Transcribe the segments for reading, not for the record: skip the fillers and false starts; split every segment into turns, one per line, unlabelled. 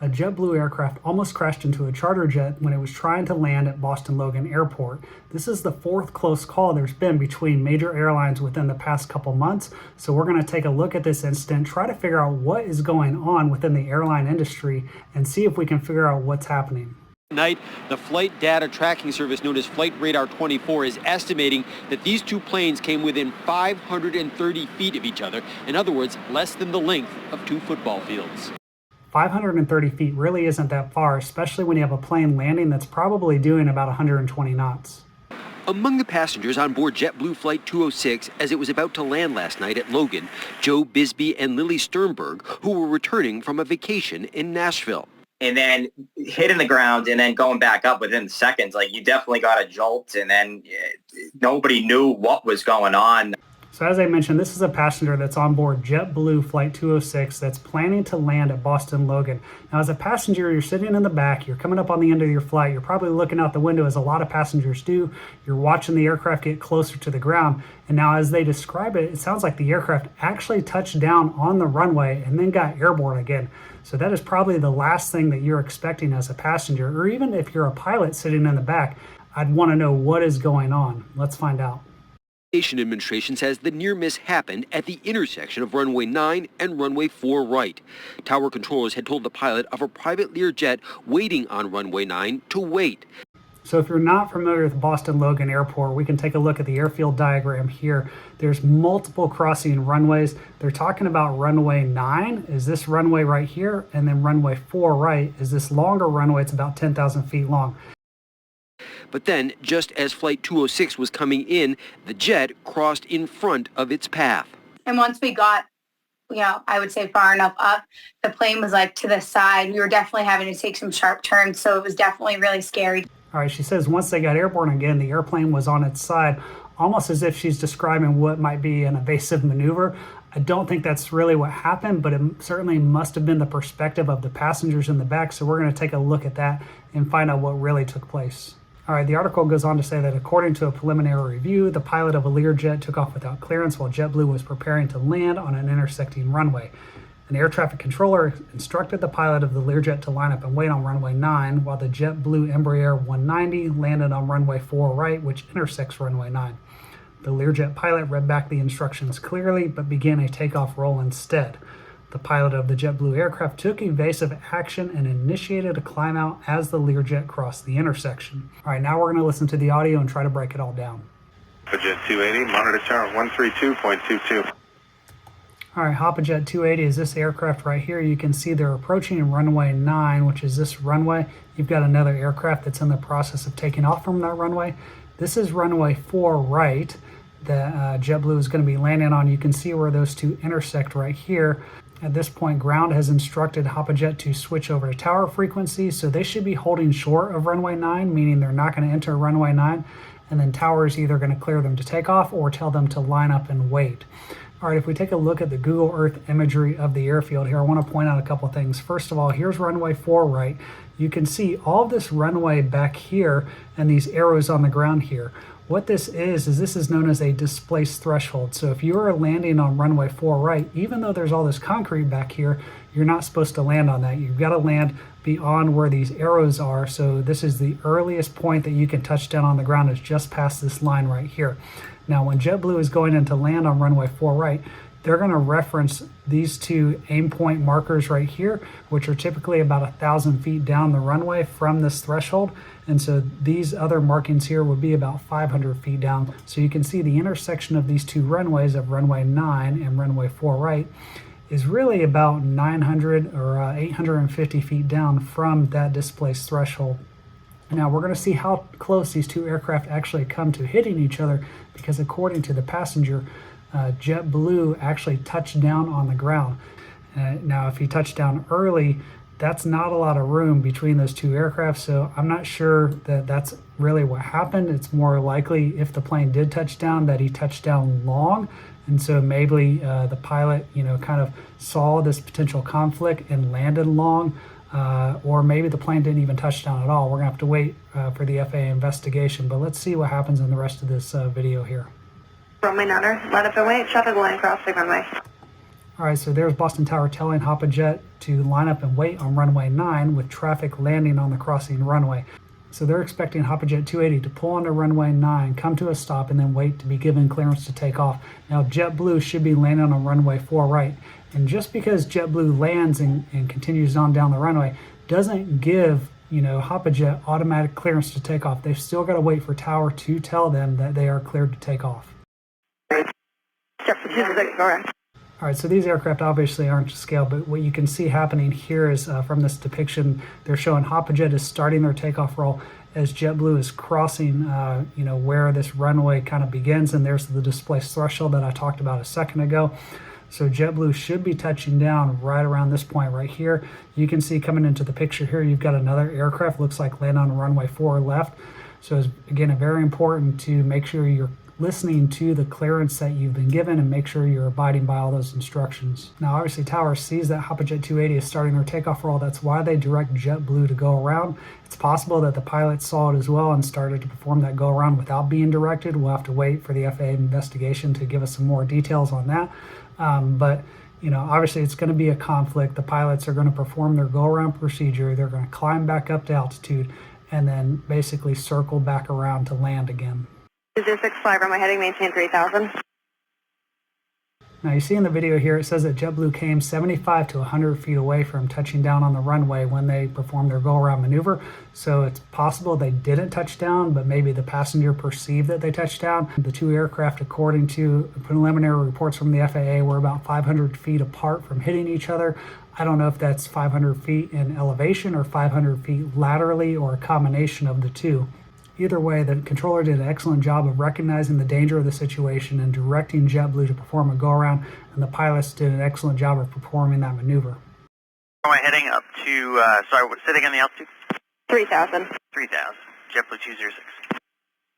A JetBlue aircraft almost crashed into a charter jet when it was trying to land at Boston Logan Airport. This is the fourth close call there's been between major airlines within the past couple months. So we're going to take a look at this incident, try to figure out what is going on within the airline industry, and see if we can figure out what's happening.
Tonight, the flight data tracking service known as Flight Radar 24 is estimating that these two planes came within 530 feet of each other. In other words, less than the length of two football fields.
530 feet really isn't that far, especially when you have a plane landing that's probably doing about 120 knots.
Among the passengers on board JetBlue Flight 206 as it was about to land last night at Logan, Joe Bisbee and Lily Sternberg, who were returning from a vacation in Nashville.
And then hitting the ground and then going back up within seconds, like you definitely got a jolt, and then nobody knew what was going on.
So as I mentioned, this is a passenger that's on board JetBlue Flight 206 that's planning to land at Boston Logan. Now, as a passenger, you're sitting in the back, you're coming up on the end of your flight, you're probably looking out the window as a lot of passengers do. You're watching the aircraft get closer to the ground. And now as they describe it, it sounds like the aircraft actually touched down on the runway and then got airborne again. So that is probably the last thing that you're expecting as a passenger, or even if you're a pilot sitting in the back, I'd want to know what is going on. Let's find out.
The Aviation Administration says the near miss happened at the intersection of runway 9 and runway 4 right. Tower controllers had told the pilot of a private Learjet waiting on runway 9 to wait.
So if you're not familiar with Boston Logan Airport, we can take a look at the airfield diagram here. There's multiple crossing runways. They're talking about runway 9 is this runway right here, and then runway 4 right is this longer runway. It's about 10,000 feet long.
But then, just as Flight 206 was coming in, the jet crossed in front of its path.
And once we got, I would say far enough up, the plane was like to the side. We were definitely having to take some sharp turns, so it was definitely really scary.
All right, she says once they got airborne again, the airplane was on its side, almost as if she's describing what might be an evasive maneuver. I don't think that's really what happened, but it certainly must have been the perspective of the passengers in the back. So we're going to take a look at that and find out what really took place. All right, the article goes on to say that according to a preliminary review, the pilot of a Learjet took off without clearance while JetBlue was preparing to land on an intersecting runway. An air traffic controller instructed the pilot of the Learjet to line up and wait on runway 9, while the JetBlue Embraer 190 landed on runway 4 right, which intersects runway 9. The Learjet pilot read back the instructions clearly, but began a takeoff roll instead. The pilot of the JetBlue aircraft took evasive action and initiated a climb out as the Learjet crossed the intersection. All right, now we're going to listen to the audio and try to break it all down.
Jet 280, monitor tower 132.22.
All right, Hoppajet 280 is this aircraft right here. You can see they're approaching runway 9, which is this runway. You've got another aircraft that's in the process of taking off from that runway. This is runway 4 right that JetBlue is going to be landing on. You can see where those two intersect right here. At this point, ground has instructed Hoppajet to switch over to tower frequency, so they should be holding short of runway 9, meaning they're not going to enter runway 9, and then tower is either going to clear them to take off or tell them to line up and wait. All right, if we take a look at the Google Earth imagery of the airfield here, I want to point out a couple things. First of all, here's runway 4 right. You can see all of this runway back here and these arrows on the ground here. What this is this is known as a displaced threshold. So if you are landing on runway 4 right, even though there's all this concrete back here, you're not supposed to land on that. You've got to land beyond where these arrows are. So this is the earliest point that you can touch down on the ground is just past this line right here. Now, when JetBlue is going in to land on runway 4 right, they're going to reference these two aim point markers right here, which are typically about 1,000 feet down the runway from this threshold. And so these other markings here would be about 500 feet down. So you can see the intersection of these two runways of runway 9 and runway 4 right is really about 900 or 850 feet down from that displaced threshold. Now we're going to see how close these two aircraft actually come to hitting each other, because according to the passenger, JetBlue actually touched down on the ground. Now if he touched down early, that's not a lot of room between those two aircraft, so I'm not sure that that's really what happened. It's more likely, if the plane did touch down, that he touched down long, and so maybe the pilot kind of saw this potential conflict and landed long, or maybe the plane didn't even touch down at all. We're gonna have to wait for the FAA investigation, but let's see what happens in the rest of this video here.
Runway 9, let up and wait, traffic line across the runway.
All right, so there's Boston Tower telling HopaJet to line up and wait on runway 9 with traffic landing on the crossing runway. So they're expecting HopaJet 280 to pull onto runway 9, come to a stop, and then wait to be given clearance to take off. Now JetBlue should be landing on runway 4 right. And just because JetBlue lands and continues on down the runway doesn't give HopaJet automatic clearance to take off. They've still got to wait for Tower to tell them that they are cleared to take off. All right, so these aircraft obviously aren't to scale, but what you can see happening here is from this depiction, they're showing HopaJet is starting their takeoff roll as JetBlue is crossing, where this runway kind of begins, and there's the displaced threshold that I talked about a second ago. So JetBlue should be touching down right around this point right here. You can see coming into the picture here, you've got another aircraft, looks like land on runway 4 left. So it's, again, very important to make sure you're listening to the clearance that you've been given and make sure you're abiding by all those instructions. Now, obviously, Tower sees that HopaJet 280 is starting their takeoff roll. That's why they direct JetBlue to go around. It's possible that the pilots saw it as well and started to perform that go around without being directed. We'll have to wait for the FAA investigation to give us some more details on that. But obviously it's going to be a conflict. The pilots are going to perform their go-around procedure. They're going to climb back up to altitude and then basically circle back around to land again.
065, runway heading, maintain 3000.
Now you see in the video here, it says that JetBlue came 75 to 100 feet away from touching down on the runway when they performed their go-around maneuver. So it's possible they didn't touch down, but maybe the passenger perceived that they touched down. The two aircraft, according to preliminary reports from the FAA, were about 500 feet apart from hitting each other. I don't know if that's 500 feet in elevation or 500 feet laterally or a combination of the two. Either way, the controller did an excellent job of recognizing the danger of the situation and directing JetBlue to perform a go-around, and the pilots did an excellent job of performing that maneuver.
Runway heading up to, say again the altitude?
3000.
3000, JetBlue 206.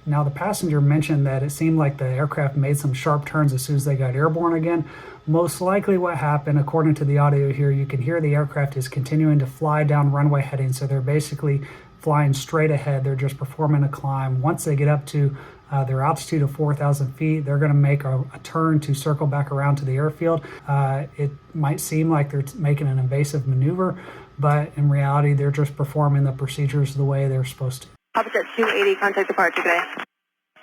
Now, the passenger mentioned that it seemed like the aircraft made some sharp turns as soon as they got airborne again. Most likely what happened, according to the audio here, you can hear the aircraft is continuing to fly down runway heading, so they're basically flying straight ahead. They're just performing a climb. Once they get up to their altitude of 4,000 feet, they're going to make a turn to circle back around to the airfield. It might seem like they're making an invasive maneuver, but in reality, they're just performing the procedures the way they're supposed to.
HopaJet 280, contact departure today.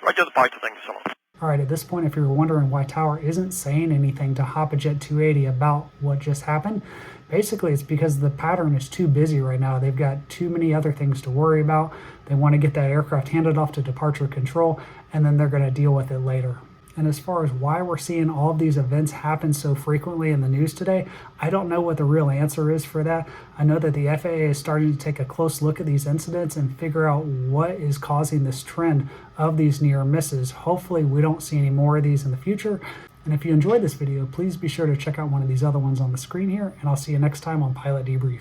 Right to departure, thank you so much.
All right, at this point, if you're wondering why Tower isn't saying anything to HopaJet 280 about what just happened, basically it's because the pattern is too busy right now. They've got too many other things to worry about. They want to get that aircraft handed off to departure control, and then they're going to deal with it later. And as far as why we're seeing all of these events happen so frequently in the news today, I don't know what the real answer is for that. I know that the FAA is starting to take a close look at these incidents and figure out what is causing this trend of these near misses. Hopefully we don't see any more of these in the future. And if you enjoyed this video, please be sure to check out one of these other ones on the screen here, and I'll see you next time on Pilot Debrief.